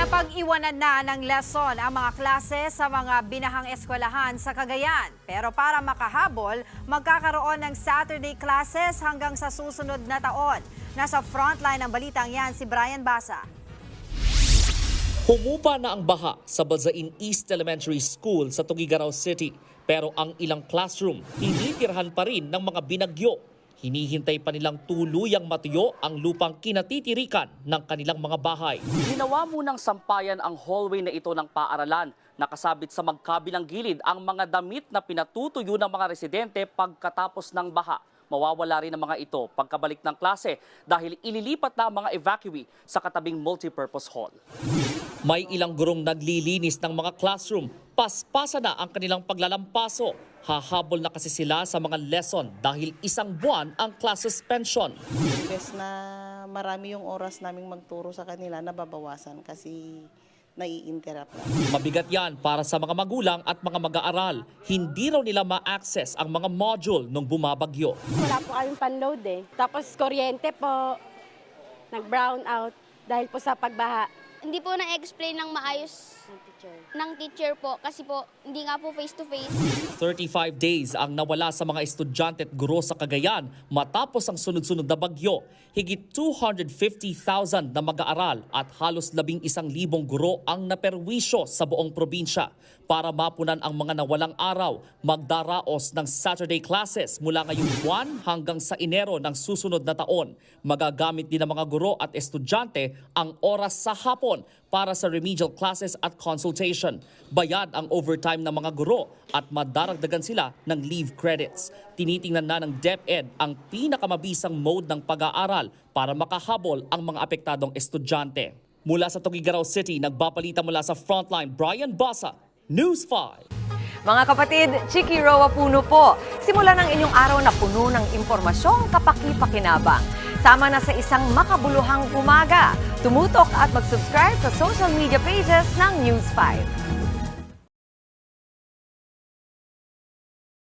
Napag-iwanan na ng lesson ang mga klase sa mga binahang eskwelahan sa Cagayan. Pero para makahabol, magkakaroon ng Saturday classes hanggang sa susunod na taon. Nasa frontline ng balitang yan si Brian Basa. Humupa na ang baha sa Balzain East Elementary School sa Tuguegarao City. Pero ang ilang classroom, tinitirhan pa rin ng mga binagyo. Hinihintay pa nilang tuluyang matuyo ang lupang kinatitirikan ng kanilang mga bahay. Ginawa munang sampayan ang hallway na ito ng paaralan. Nakasabit sa magkabilang gilid ang mga damit na pinatutuyo ng mga residente pagkatapos ng baha. Mawawala rin ang mga ito pagkabalik ng klase dahil ililipat na ang mga evacuee sa katabing multipurpose hall. May ilang gurong naglilinis ng mga classroom. Paspasa na ang kanilang paglalampaso. Hahabol na kasi sila sa mga lesson dahil isang buwan ang class suspension. Imbes na marami yung oras naming magturo sa kanila, nababawasan kasi nai-interrupt na. Mabigat yan para sa mga magulang at mga mag-aaral. Hindi raw nila ma-access ang mga module nung bumabagyo. Wala po kaming panload eh. Tapos kuryente po, nag-brown out dahil po sa pagbaha. Hindi po na-explain ng maayos ng teacher po kasi po hindi nga po face-to-face. 35 days ang nawala sa mga estudyante at guro sa Cagayan matapos ang sunod-sunod na bagyo. Higit 250,000 na mag-aaral at halos 11,000 guro ang naperwisyo sa buong probinsya. Para mapunan ang mga nawalang araw, magdaraos ng Saturday classes mula ngayong buwan hanggang sa Enero ng susunod na taon. Magagamit din ng mga guro at estudyante ang oras sa hapon para sa remedial classes at consultation. Bayad ang overtime ng mga guro at madaragdagan sila ng leave credits. Tinitingnan na ng DepEd ang pinakamabisang mode ng pag-aaral para makahabol ang mga apektadong estudyante. Mula sa Tuguegarao City, nagbabalita mula sa Frontline, Brian Basa, News 5. Mga kapatid, Chiki Roa Puno po. Simulan ang inyong araw na puno ng impormasyong kapaki-pakinabang. Sama na sa isang makabuluhang umaga. Tumutok at mag-subscribe sa social media pages ng News 5.